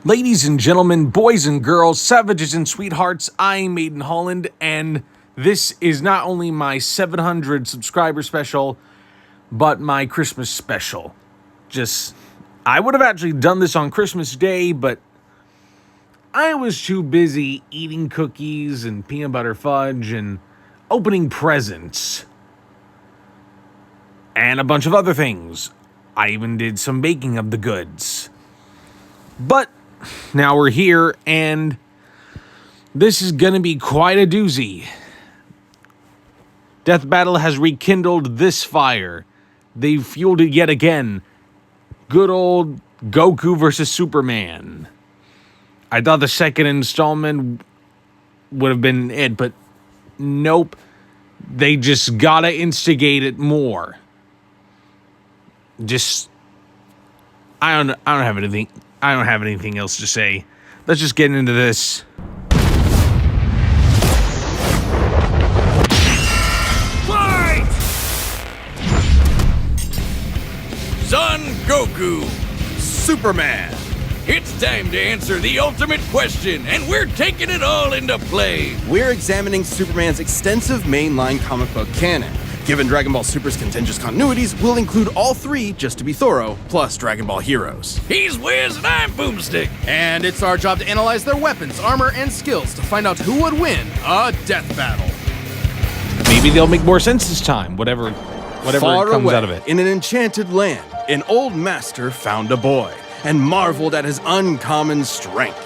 Ladies and gentlemen, boys and girls, savages and sweethearts, I'm Maiden Holland, and this is not only my 700 subscriber special, but my Christmas special. I would have actually done this on Christmas Day, but I was too busy eating cookies and peanut butter fudge and opening presents. And a bunch of other things. I even did some baking of the goods. But now we're here, and this is gonna be quite a doozy. Death Battle has rekindled this fire. They've fueled it yet again. Good old Goku V Superman. I thought the second installment would have been it, but nope. They just gotta instigate it more. I don't have anything else to say. Let's just get into this. Fight! Son Goku, Superman. It's time to answer the ultimate question, and we're taking it all into play. We're examining Superman's extensive mainline comic book canon. Given Dragon Ball Super's contentious continuities, we'll include all three, just to be thorough, plus Dragon Ball Heroes. He's Wiz and I'm Boomstick. And it's our job to analyze their weapons, armor, and skills to find out who would win a death battle. Maybe they'll make more sense this time, whatever Far comes away, out of it. in an enchanted land, an old master found a boy and marveled at his uncommon strength.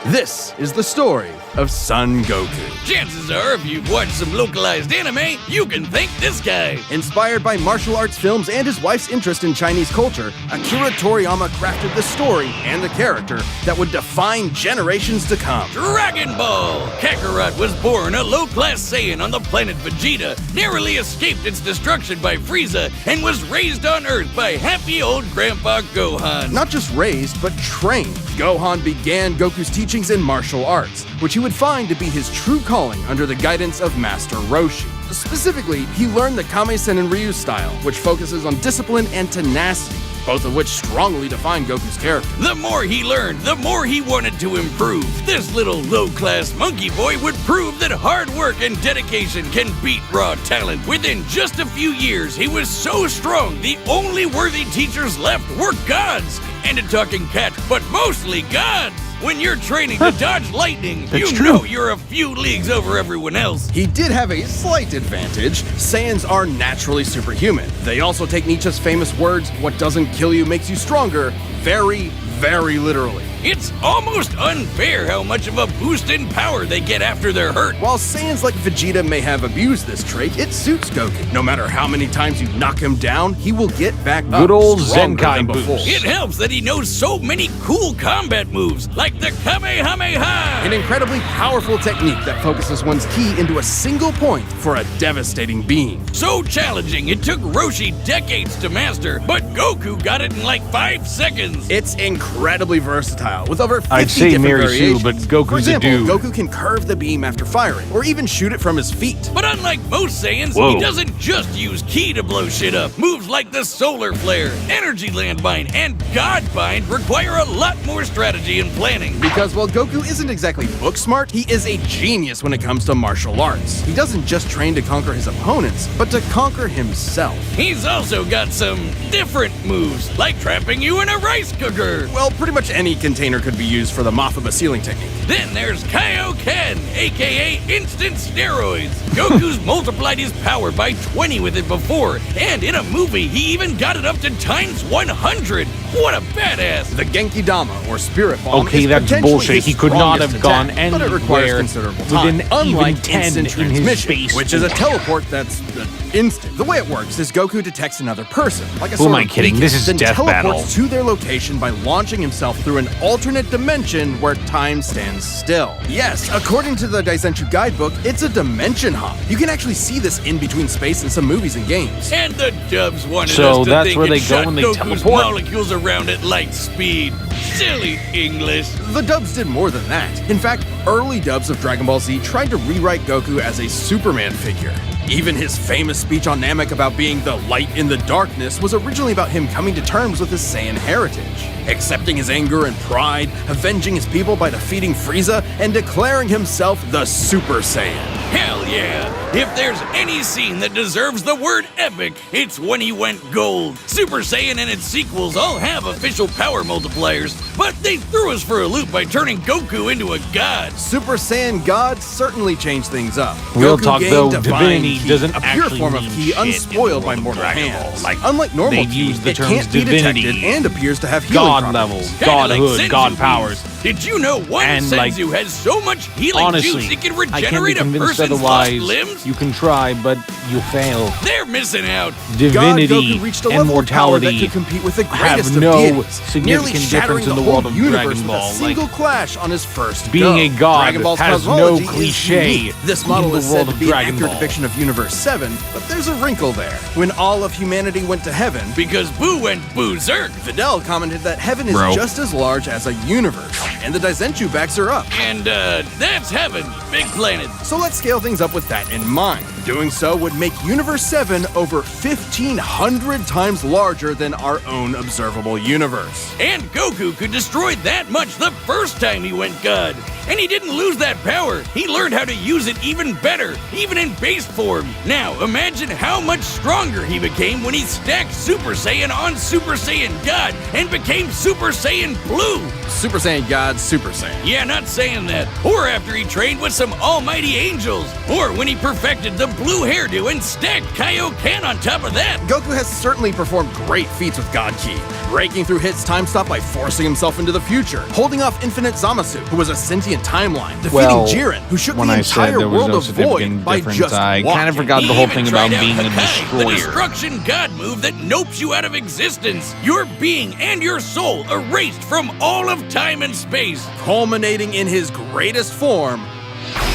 This is the story of Son Goku. Chances are, if you've watched some localized anime, you can thank this guy. Inspired by martial arts films and his wife's interest in Chinese culture, Akira Toriyama crafted the story and the character that would define generations to come. Dragon Ball! Kakarot was born a low-class Saiyan on the planet Vegeta, narrowly escaped its destruction by Frieza, and was raised on Earth by happy old Grandpa Gohan. Not just raised, but trained. Gohan began Goku's teachings in martial arts, which he would find to be his true calling under the guidance of Master Roshi. Specifically, he learned the Kame-sen and Ryu style, which focuses on discipline and tenacity, both of which strongly define Goku's character. The more he learned, the more he wanted to improve. This little low-class monkey boy would prove that hard work and dedication can beat raw talent. Within just a few years, he was so strong, the only worthy teachers left were gods. And a talking cat, but mostly gods. When you're training to dodge lightning, you know you're a few leagues over everyone else. He did have a slight advantage. Saiyans are naturally superhuman. They also take Nietzsche's famous words, "What doesn't kill you makes you stronger," very, very literally. It's almost unfair how much of a boost in power they get after they're hurt. While Saiyans like Vegeta may have abused this trait, it suits Goku. No matter how many times you knock him down, he will get back up. Good old stronger than Zenkai before. boost. It helps that he knows so many cool combat moves, like the Kamehameha. An incredibly powerful technique that focuses one's ki into a single point for a devastating beam. So challenging, it took Roshi decades to master, but Goku got it in like 5 seconds. It's incredibly versatile, with over 50 I'd say different Mary Sue, variations. but Goku's For example, a dude. Goku can curve the beam after firing, or even shoot it from his feet. But unlike most Saiyans, Whoa. he doesn't just use ki to blow shit up. Moves like the Solar Flare, Energy Landmine, and God Bind require a lot more strategy and planning. Because while Goku isn't exactly book smart, he is a genius when it comes to martial arts. He doesn't just train to conquer his opponents, but to conquer himself. He's also got some different moves, like trapping you in a rice cooker. Well, pretty much any container could be used for the Mothama sealing technique. Then there's Kaioken, aka instant steroids. Goku's multiplied his power by 20 with it before, and in a movie, he even got it up to times 100. What a badass! The Genki Dama, or Spirit Bomb, Okay, is that's potentially bullshit. his He could not strongest have gone attack, but it requires anywhere considerable time. within even Unlike 10 instant in his transmission, space. which is a teleport that's instant. The way it works is Goku detects another person, like a Who sort am I of kidding? beacon, This is then Death teleports Battle. to their location by launching himself through an alternate dimension where time stands still. Yes, according to the Daisenshuu guidebook, it's a dimension hop. You can actually see this in between space in some movies and games. And the dubs wanted So us to that's think where it they go shot when they Goku's teleport? molecules around at light speed. Silly English. The dubs did more than that. In fact, early dubs of Dragon Ball Z tried to rewrite Goku as a Superman figure. Even his famous speech on Namek about being the light in the darkness was originally about him coming to terms with his Saiyan heritage, accepting his anger and pride, avenging his people by defeating Frieza, and declaring himself the Super Saiyan. Hell yeah! If there's any scene that deserves the word epic, it's when he went gold. Super Saiyan and its sequels all have official power multipliers, but they threw us for a loop by turning Goku into a god. Super Saiyan God certainly changed things up. Real Goku talk, gained though, divine divinity ki, doesn't a pure actually form of mean ki shit in unspoiled the by world of mortal Dragon hands. Ball. Like, Unlike normal they've ki, used the it terms can't be detected divinity, and appears to have healing God properties. levels, Kinda godhood, like god Senzu powers. beans. Did you know one And, Senzu like, has so much healing Honestly, juice it can I can't be regenerate a convinced person's lost otherwise. limbs? You can try, but you fail. They're missing out. Divinity God Goku reached a and level of power that mortality could compete with the have greatest of no deities, nearly significant shattering difference in the whole world of universe Dragon with Ball. a single Like, clash on his first being go. a god Dragon Ball's has no cosmology is cliché unique. This in model the is world said to of be an Dragon accurate Ball. depiction of Universe 7, but there's a wrinkle there. When all of humanity went to heaven, Because Boo went boozerk. Videl commented that heaven is Bro. just as large as a universe, and the Daizenshuu backs her up. And, that's heaven. Big planet. So let's scale things up with that in mind. Doing so would make Universe 7 over 1,500 times larger than our own observable universe. And Goku could destroy that much the first time he went God. And he didn't lose that power. He learned how to use it even better, even in base form. Now, imagine how much stronger he became when he stacked Super Saiyan on Super Saiyan God and became Super Saiyan Blue. Super Saiyan God, Super Saiyan. Yeah, not saying that. Or after he trained with some almighty angels. Or when he perfected the blue hairdo and stacked Kaioken on top of that. Goku has certainly performed great feats with God Ki, breaking through Hit's time stop by forcing himself into the future, holding off Infinite Zamasu, who was a sentient timeline, defeating Well, Jiren, who shook when the I said entire there was world no of Void significant by difference, just I walking. kind of forgot He the whole even thing about tried out being a Hakai, the destroyer. destruction god move that nopes you out of existence. Your being and your soul erased from all of time and space. Culminating in his greatest form,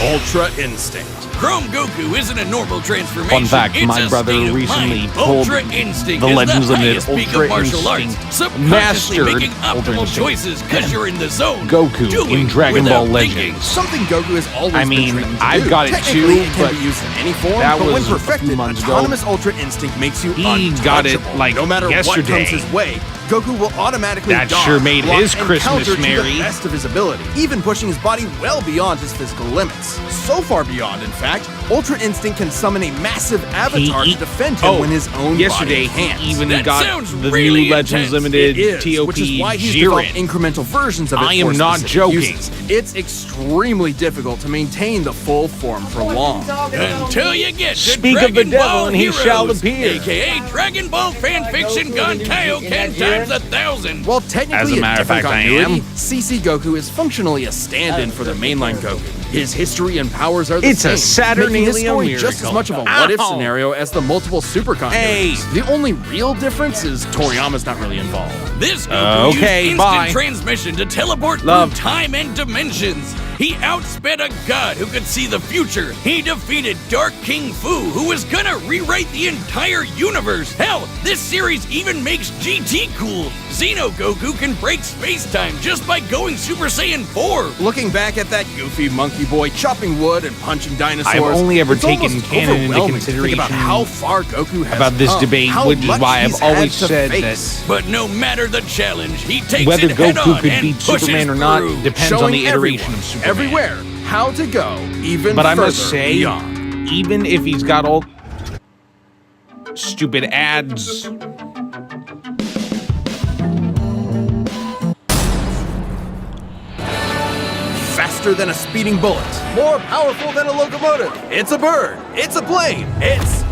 Ultra Instinct. Chrome Goku isn't a normal transformation. Fun fact, it's my a brother state of recently mind. pulled Ultra Instinct the is Legends the Limited highest peak Ultra of martial arts. Instinct Subconsciously mastered making Ultra optimal Instinct. choices because you're in the zone. Goku Doing in Dragon without Ball thinking. Legends. Something Goku has always I been mean, trained to I've do. got it Technically, too, it can but be used in any form, that but when was a few perfected, months ago. autonomous Ultra Instinct makes you He got it, untouchable. like, no matter yesterday. what comes his way, Goku will automatically That dodge, sure made block, his and Christmas counter to merry. the best of his ability, even pushing his body well beyond his physical limits. So far beyond, in fact, Ultra Instinct can summon a massive avatar to defend him when his own yesterday body can't. he even That got sounds the really new Legends intense. Limited It is, TOP which is why he's developed Jiren. incremental versions of it I am for not specific joking. uses. It's extremely difficult to maintain the full form for long. Until you get to Speak of Dragon the devil Ball and he Heroes, shall appear. AKA Dragon Ball fanfiction gone Kaioken times 1,000. While technically As a matter of different fact, I continuity, am. CC Goku is functionally a stand-in for the mainline Goku. His history and powers are the It's same, a Saturnalia making his story just as miracle. much of a what-if Ow. scenario as the multiple super continuities. The only real difference is Toriyama's not really involved. This Goku Okay, used instant bye. transmission to teleport Love. through time and dimensions. He outsped a god who could see the future. He defeated Dark King Fu, who was gonna rewrite the entire universe. Hell, this series even makes GT cool. Xeno Goku can break space-time just by going Super Saiyan 4. Looking back at that goofy monkey boy chopping wood and punching dinosaurs, I've only ever it's taken almost canon into overwhelming to think about consideration how far Goku has about this come, debate, how which is much why I've he's had always to said face. But no matter the challenge, he takes whether it head Goku on could and beat pushes Superman or not through. depends on Showing the iteration everyone, of Superman. everywhere, how to go even But I further must say, beyond. even if he's got all stupid ads, Faster than a speeding bullet, more powerful than a locomotive. It's a bird, it's a plane, it's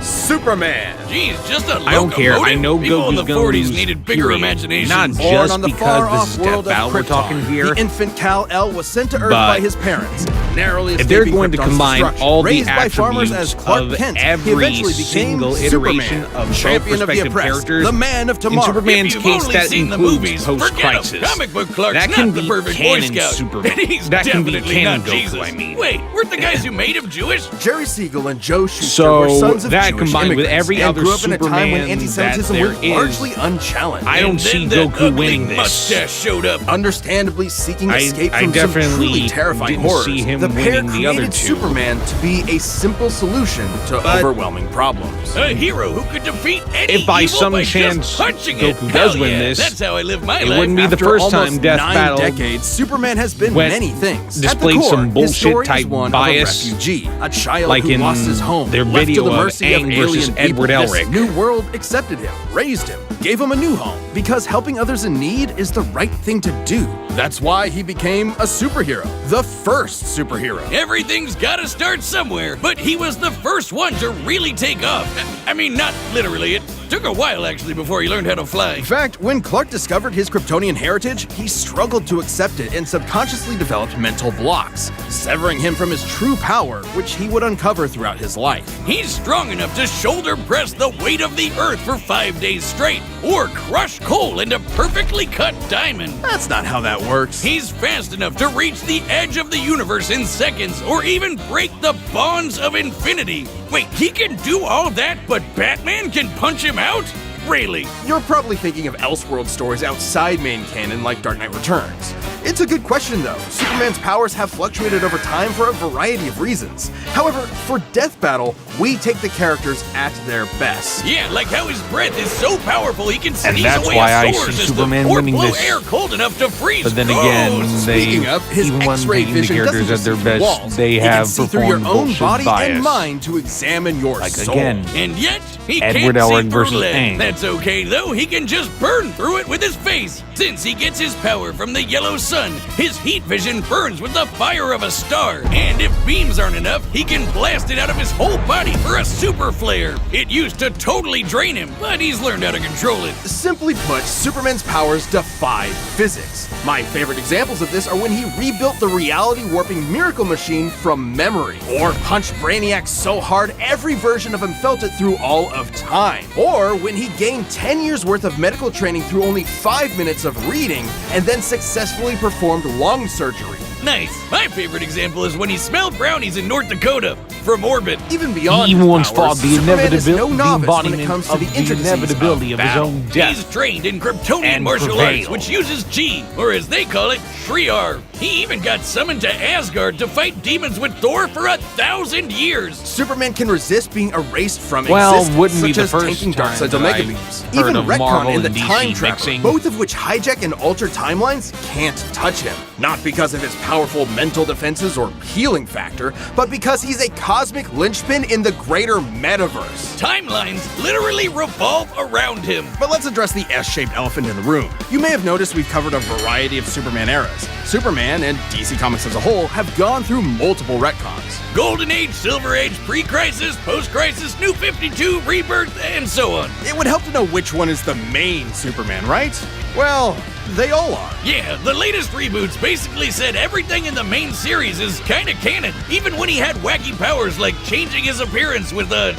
Superman. Jeez, just a I don't care. I locomotive? know People in Goku's the gonna 40s lose, needed bigger period. imaginations. Not Born just on the because far-off the world step out of we're Krypton, talking here. the infant Kal-El was sent to Earth But by his parents, narrowly if they're escaping going to Krypton's combine destruction. all the Raised by farmers attributes as Clark of Kent, he every eventually became single Superman, iteration of both champion of the respective oppressed, characters, the man of in tomorrow. Superman's If you've case, only that seen the includes movies, forget 'em. post-crisis. Comic book Clark's That not can the be perfect Boy canon Scout. Superman. And he's That can be definitely canon not Goku, Jesus. I mean. Wait, weren't the guys who made him Jewish? Jerry Siegel and Joe Shuster So were sons of that Jewish combined with immigrants every and other grew up in a time when Superman anti-Semitism that there was is. largely unchallenged. I don't And see then that Goku ugly winning this. mustache showed up. Understandably seeking escape I from some definitely truly terrifying didn't horrors, see him the pair winning the other created two. Superman to be a simple solution to overwhelming problems. A hero who could defeat any If by evil some by chance just punching it. Goku does Hell win yeah, this, that's how I live my it life. wouldn't be the After first almost time Death 9 Battle decades, Superman has been went- many things. displayed At the core, some his story bullshit-type is one bias, of a refugee, a child like who in lost his home, their left video to the of mercy Aang of versus alien Edward people. This Elric. new world accepted him, raised him, gave him a new home, because helping others in need is the right thing to do. That's why he became a superhero, the first superhero. Everything's gotta start somewhere, but he was the first one to really take off. I mean, not literally. It took a while, actually, before he learned how to fly. In fact, when Clark discovered his Kryptonian heritage, he struggled to accept it and subconsciously developed mental blocks, severing him from his true power, which he would uncover throughout his life. He's strong enough to shoulder press the weight of the Earth for 5 days straight, or crush coal into perfectly cut diamond. That's not how that works. He's fast enough to reach the edge of the universe in seconds, or even break the bonds of infinity. Wait, he can do all that, but Batman can punch him out? Really? You're probably thinking of Elseworld stories outside main canon like Dark Knight Returns. It's a good question though. Superman's powers have fluctuated over time for a variety of reasons. However, for Death Battle, we take the characters at their best. Yeah, like how his breath is so powerful he can sneeze that's away why a I solar see system, Superman or winning blow this. air cold enough to freeze. But then froze. again, they Speaking of, his even when X-ray taking the vision characters doesn't at just their see through best, walls. they It have can see through your performed own bullshit body bias. and mind to examine your Like soul. again, And yet, he Edward can't see Elric through versus lead. Aang. That's okay, though. He can just burn through it with his face. Since he gets his power from the yellow sun, his heat vision burns with the fire of a star. And if beams aren't enough, he can blast it out of his whole body for a super flare. It used to totally drain him, but he's learned how to control it. Simply put, Superman's powers defy physics. My favorite examples of this are when he rebuilt the reality warping miracle machine from memory, or punched Brainiac so hard every version of him felt it through all of time, or when he gained 10 years worth of medical training through only 5 minutes of reading and then successfully performed lung surgery. Nice. My favorite example is when he smelled brownies in North Dakota from orbit. Even beyond He even his once powers, fought the Superman is no inevitability, novice when it embodiment comes to of the the intricacies inevitability of his battle. own death. He's trained in Kryptonian And martial prevail. arts, which uses Chi, or as they call it, Shriar. He even got summoned to Asgard to fight demons with Thor for 1,000 years. Superman can resist being erased from Well, existence, wouldn't be such the as first taking time Darkseid's that Omega I've beams. heard Even of Retcon Marvel and the and DC Time Trapper, mixing. both of which hijack and alter timelines, can't touch him. Not because of his powerful mental defenses or healing factor, but because he's a cosmic linchpin in the greater metaverse. Timelines literally revolve around him. But let's address the S-shaped elephant in the room. You may have noticed we've covered a variety of Superman eras. Superman, and DC Comics as a whole, have gone through multiple retcons. Golden Age, Silver Age, Pre-Crisis, Post-Crisis, New 52, Rebirth, and so on. It would help to know which one is the main Superman, right? Well, they all are. Yeah, the latest reboots basically said everything in the main series is kinda canon, even when he had wacky powers like changing his appearance with a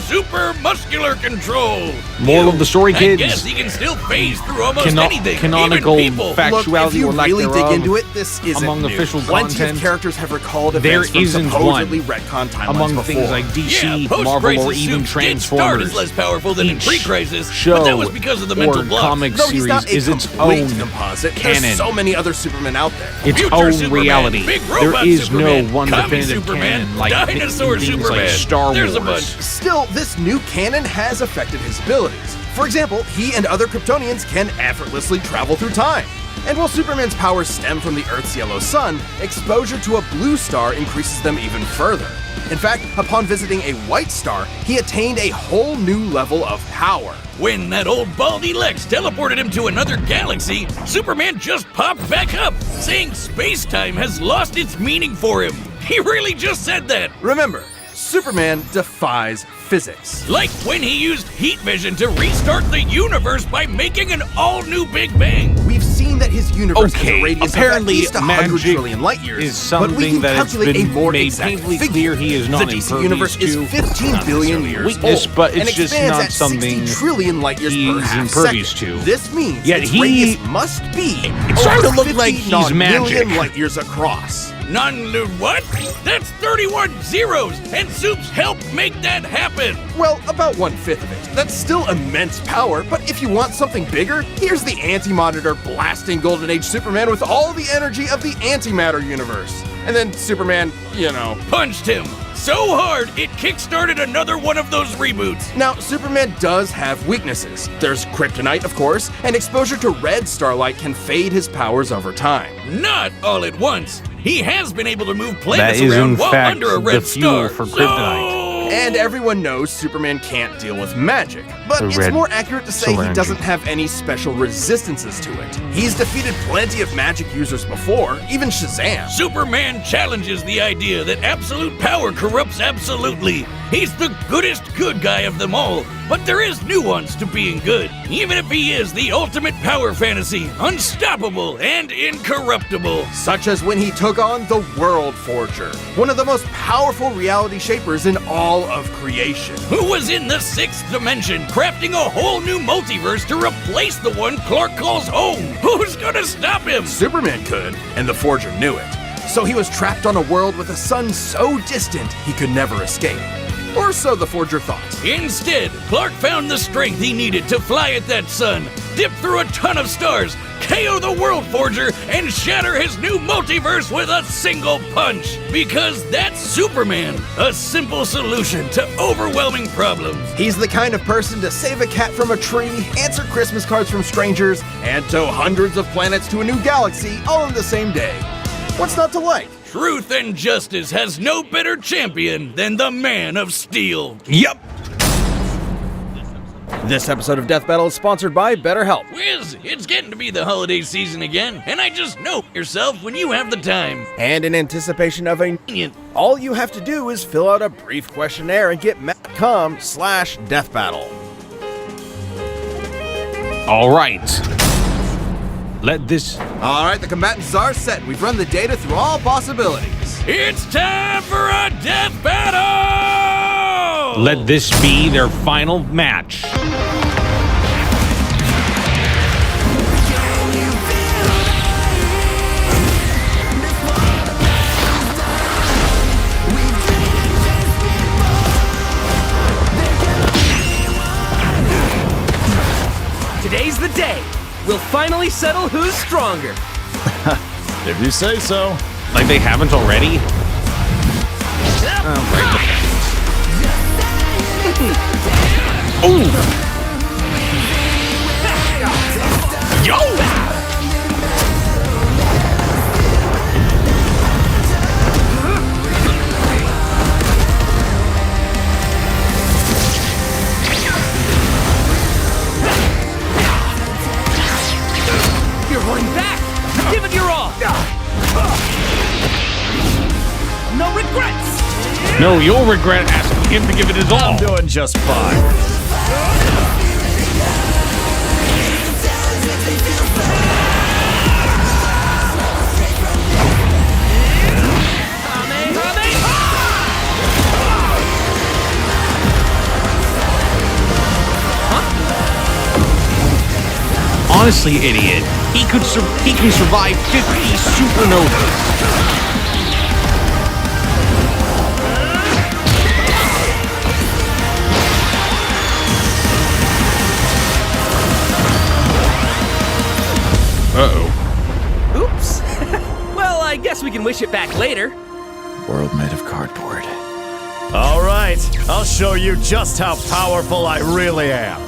super muscular control. Moral of the story, I kids. guess he can still phase through almost anything, canonical even people. fact- Look, if Factuality you or lack really dig thereof into it, this isn't among new. official Plenty content, of characters have recalled there events from isn't supposedly one retcon timelines among before. things like DC, Yeah, Marvel, or post-crisis even suits did start Transformers. as less powerful than in Each pre-crisis, show but that was because of the mental or block. comic Though he's series not a is its complete own composite, canon. there's so many other Supermen out there. its Future own Superman, reality. Big There Robot is Superman, no one Commie definitive Superman, canon like Dinosaur things Superman. like Star There's a Wars. bunch. Still, this new canon has affected his abilities. For example, he and other Kryptonians can effortlessly travel through time. And while Superman's powers stem from the Earth's yellow sun, exposure to a blue star increases them even further. In fact, upon visiting a white star, he attained a whole new level of power. When that old baldy Lex teleported him to another galaxy, Superman just popped back up, saying space-time has lost its meaning for him. He really just said that. Remember, Superman defies physics. Like when he used heat vision to restart the universe by making an all-new Big Bang. We've seen that his universe has Okay, a radius apparently of at least 100 magic trillion light years, is but we something can that has calculate been a more made exact painfully figure. clear he is not The DC impervious universe is to, 15 not billion necessarily years weakness, old, but and it's just expands not at something 60 trillion light years per he's half impervious second. to. This means Yet its he- radius must be It's starting over to look like 50 he's non-million magic. light years across. What? That's 31 zeros, and Soups helped make that happen. it! Well, about 1/5 of it. That's still immense power, but if you want something bigger, here's the Anti-Monitor blasting Golden Age Superman with all the energy of the antimatter universe. And then Superman, Punched him so hard it kickstarted another one of those reboots. Now, Superman does have weaknesses. There's kryptonite, of course, and exposure to red starlight can fade his powers over time. Not all at once. He has been able to move That planets is, around in while fact, under a the red fuel star. for kryptonite. And everyone knows Superman can't deal with magic. But The it's red more accurate to say solar he energy. doesn't have any special resistances to it. He's defeated plenty of magic users before, even Shazam. Superman challenges the idea that absolute power corrupts absolutely. He's the goodest good guy of them all, but there is nuance to being good, even if he is the ultimate power fantasy, unstoppable and incorruptible. Such as when he took on the World Forger, one of the most powerful reality shapers in all of creation. Who was in the sixth dimension, crafting a whole new multiverse to replace the one Clark calls home. Who's gonna stop him? Superman could, and the Forger knew it. So he was trapped on a world with a sun so distant he could never escape. Or so the Forger thought. Instead, Clark found the strength he needed to fly at that sun, dip through a ton of stars, KO the World Forger, and shatter his new multiverse with a single punch. Because that's Superman, a simple solution to overwhelming problems. He's the kind of person to save a cat from a tree, answer Christmas cards from strangers, and tow hundreds of planets to a new galaxy all in the same day. What's not to like? Truth and justice has no better champion than the Man of Steel. Yep. This episode of Death Battle is sponsored by BetterHelp. Wiz, it's getting to be the holiday season again, and I just know yourself when you have the time. And in anticipation of a all you have to do is fill out a brief questionnaire and get Matt.com/deathbattle. All right. Let this... All right, the combatants are set. We've run the data through all possibilities. It's time for a death battle! Let this be their final match. Today's the day. We'll finally settle who's stronger. If you say so. Like they haven't already? Ooh! Yo! You're holding back. Give it your all. No regrets. No, you'll regret asking him to give it his all. I'm doing just fine. Honestly, idiot, he can survive 50 supernovas. Uh-oh. Oops. Well, I guess we can wish it back later. World made of cardboard. All right, I'll show you just how powerful I really am.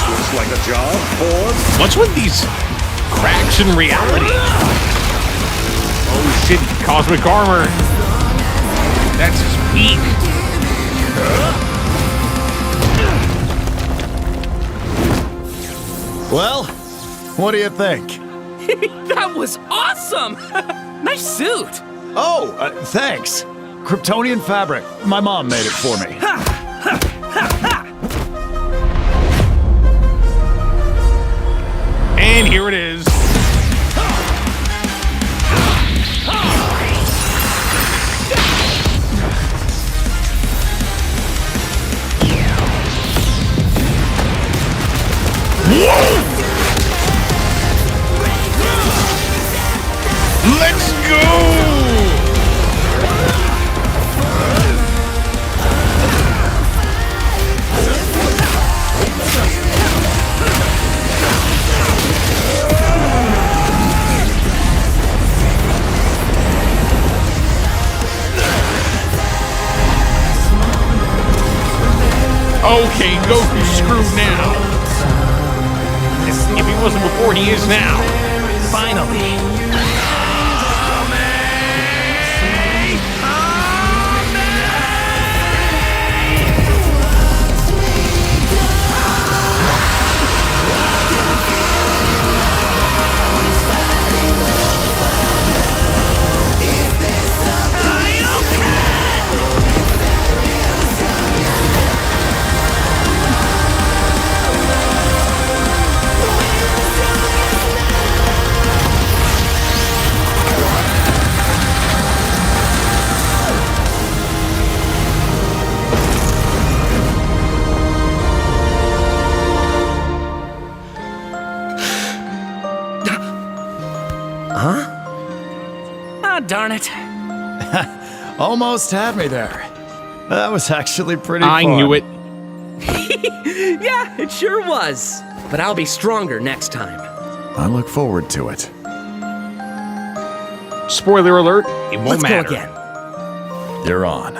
Looks like a job for... What's with these cracks in reality? Oh shit, cosmic armor. That's his peak. Well, what do you think? That was awesome. Nice suit. Oh, thanks. Kryptonian fabric. My mom made it for me. And here it is. Let's go! Okay, Goku's screwed now. If he wasn't before, he is now. Finally. Ah, darn it. Almost had me there. That was actually pretty I fun. knew it. Yeah, it sure was. But I'll be stronger next time. I look forward to it. Spoiler alert, it won't Let's matter. go again. You're on.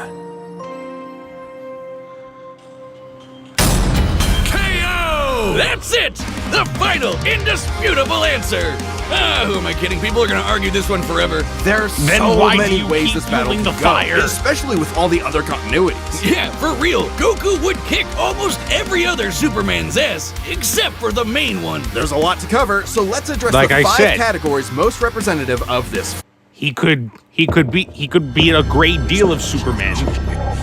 KO! That's it! The final, indisputable answer! Ah, who am I kidding? People are gonna argue this one forever. There's Then so why do many you ways keep this battle fueling can the go, fire? especially with all the other continuities. Yeah, for real, Goku would kick almost every other Superman's ass, except for the main one. There's a lot to cover, so let's address Like the I 5 said. categories most representative of this. He could beat a great deal of Superman,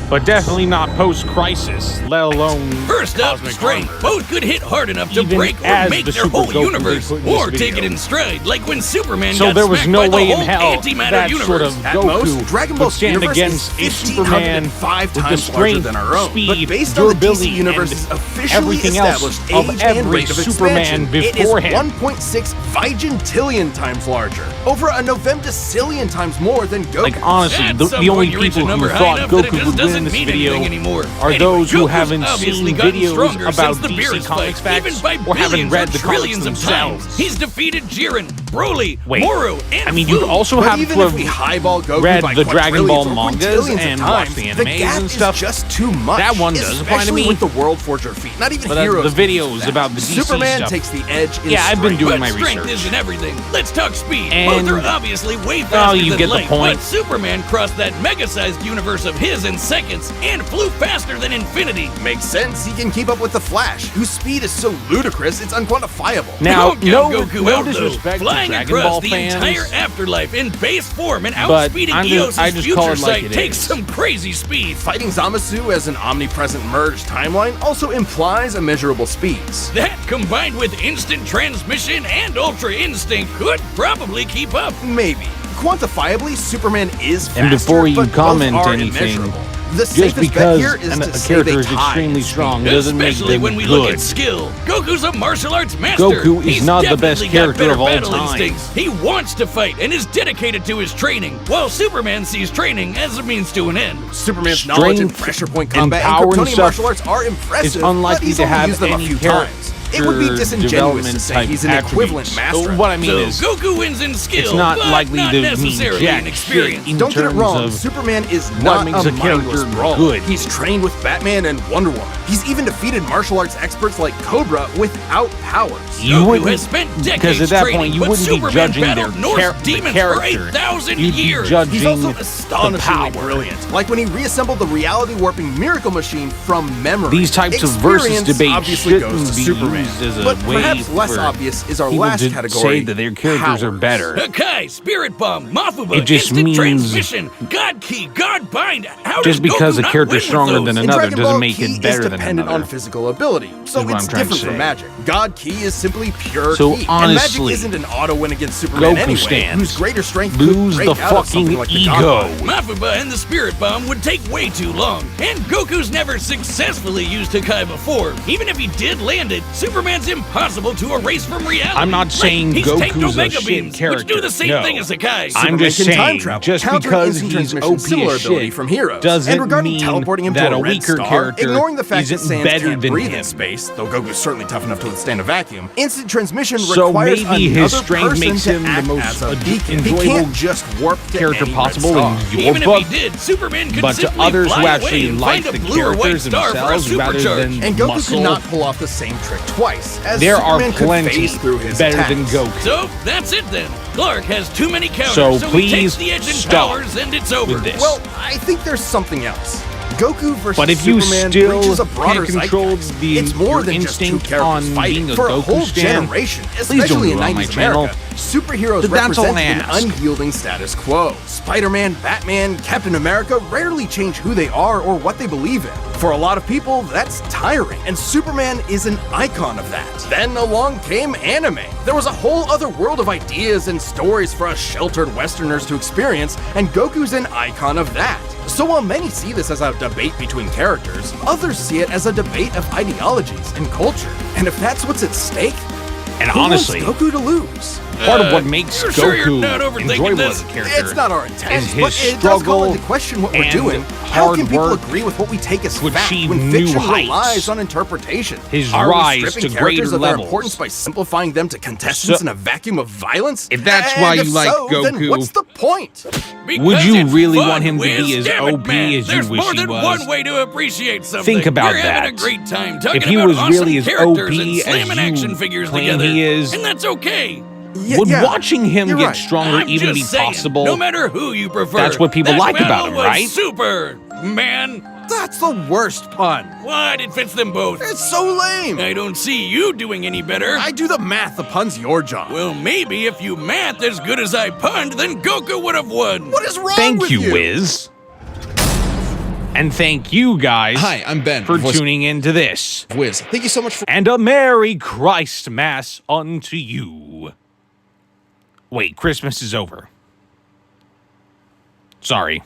but definitely not post-crisis, let alone First up, cosmic strength. armor. Both could hit hard enough to Even break or as make the their Super whole Goku they universe, put in this or take video. it in stride, like when Superman So got there was smacked no by way the in whole hell antimatter that universe. sort of At Goku most, Dragon Ball would stand universe against is a Superman 1,505 with the times larger strength, than our own. speed, But based on the DC durability, universe's and officially everything else established of age every and rate of Superman expansion, it is beforehand. 1.6 vigintillion times larger, over a novemdecillion times more than Goku. Like honestly, At the some only point you reach a people who number high thought enough that it Goku just would win doesn't this mean video anything anymore. are Anyway, those who Goku's haven't obviously seen gotten videos stronger about since the DC Beerus Comics fight, facts even by or haven't billions read or the comics trillions of themselves. times. He's defeated Jiren, Broly, Wait, Moro, and I mean, you Fu. also But have even to if have we highball Goku read by the Dragon Ball quadrillions or mangas quintillions of and times, watched the the animes gap and stuff. is just too much. That one does apply to especially me. with the World Forger feat. Not even But Heroes. the can do videos that. about the DC Superman stuff. takes the edge. In Yeah, I've been strength. doing But my strength research. isn't everything. Let's talk speed. And- Both are obviously way faster you than get the light, point. but Superman crossed that mega-sized universe of his in seconds and flew faster than infinity. Makes sense. He can keep up with the Flash, whose speed is so ludicrous it's unquantifiable. Now, Don't no, count Goku no out, though. disrespect to Flying Dragon across Ball the fans, entire afterlife in base form and but outspeeding I Eos' just future call it like sight it takes is. some crazy speed. Fighting Zamasu as an omnipresent merged timeline also implies immeasurable speeds. That, combined with instant transmission and Ultra Instinct, could probably keep up. Maybe. Quantifiably, Superman is faster, And before you but both comment are anything, immeasurable. The just safest bet because here is a to say character they is tie extremely in strong speed. doesn't make Especially them when we good. look at skill. Goku's a martial arts master. Goku is He's not the best definitely got character better of all battle time. instincts. He wants to fight and is dedicated to his training, while Superman sees training as a means to an end. Superman's knowledge and Strength pressure point and combat power and and Kryptonian stuff martial arts are impressive, It's unlikely but he's to only have used them a any few character times. It would be disingenuous to development say type he's an equivalent attributes. master. So what I mean So is, Goku wins in skill, it's not but likely not to necessarily mean in jack experience. shit in Don't get it terms wrong, of Superman is what not makes a a character mindless brawler. good. He's trained with Batman and Wonder Woman. He's even defeated martial arts experts like Cobra without powers. you Goku wouldn't, has spent decades because at that training, point you but wouldn't be Superman judging their battled Norse the demons for character. 8,000 You'd be years. judging He's also the astonishingly power. brilliant. Like when he reassembled the reality-warping miracle machine from memory. These types of versus Experience debates obviously shouldn't goes to be Superman. used as a but way perhaps less for obvious is our people last to category. say that their characters are powers. better. Hakai, Spirit Bomb, Mafuba, It just Instant means- Transmission, God Key, God Bind. How Just does because Goku a not character's win with stronger those? than In another Dragon doesn't Ball, make Ki it better is than dependent another. on physical ability, so Is what it's I'm trying to different from say. magic. God Ki is simply pure So Ki, honestly, and magic isn't an auto win against Superman Goku anyway, stands. whose greater strength Lose could the break out of something fucking like the ego. God Body. Mafuba and the Spirit Bomb would take way too long, and Goku's never successfully used Hakai before. Even if he did land it, Superman's impossible to erase from reality. I'm not saying he's tanked Goku's a Omega shit beams, character. which do the same No. thing as Sakai. I'm just Superman can time saying, travel, just countering because instant he's transmission's OP similar as ability shit from Heroes. doesn't And regarding mean teleporting him that to a a red weaker star, character ignoring the fact that isn't Sans better can't than breathe him. in space, though Goku's certainly tough enough to withstand a vacuum, instant transmission So requires maybe another his strength person makes to him the act most as a beacon. He enjoyable can't just warp to character any red possible star. in your Even book, if he did, Superman could but to simply others fly who away actually and like find the a blue or white characters star for a themselves rather supercharge. than And Goku muscle. cannot pull off the same trick twice, as There are Superman could plenty phase through his better attacks. than Goku. So that's it then. Clark has too many counters, So he please takes the edge in stop powers and it's over. with this. Well, I think there's something else. Goku versus But if you Superman still reaches a broader can't control zeitgeist. the- It's more your than just two instinct characters on fighting being a for a Goku whole stan, generation, please don't especially in do it on my 90s channel. America. Superheroes That's all I represent an ask. unyielding status quo. Spider-Man, Batman, Captain America rarely change who they are or what they believe in. For a lot of people, that's tiring, and Superman is an icon of that. Then along came anime. There was a whole other world of ideas and stories for us sheltered Westerners to experience, and Goku's an icon of that. So while many see this as a debate between characters, others see it as a debate of ideologies and culture. And if that's what's at stake, And who honestly, wants Goku to lose? part of what makes you're sure you're Goku not overthinking enjoyable this? as a character It's not our intent, is his but it does call struggle into question what we're and doing. How hard can people work agree with what we take as to fact achieve when new fiction heights. relies on interpretation? His Are rise we stripping to characters greater of their levels. importance by simplifying them to contestants So- in a vacuum of violence? If that's And why you if like so, then Goku, what's the point? would you Because really it's want him to fun, be Wiz. as Damn it, OP man. as you There's wish more he than was? one way to appreciate something. Think about You're having a that. great time talking If he about was awesome really as characters OP and as slamming you action figures claim together, he is, and that's okay. would watching him you're get right. stronger I'm even just be saying, possible? No matter who you prefer, That's what people that like about battle him, was right? Super, man. That's the worst pun. What? It fits them both. It's so lame. I don't see you doing any better. I do the math, the pun's your job. Well, maybe if you math as good as I punned, then Goku would have won. What is wrong Thank with you, Wiz. And thank you guys Hi, I'm Ben. for voice tuning into this. of Wiz. Thank you so much for. And a Merry Christ Mass unto you. Wait, Christmas is over. Sorry.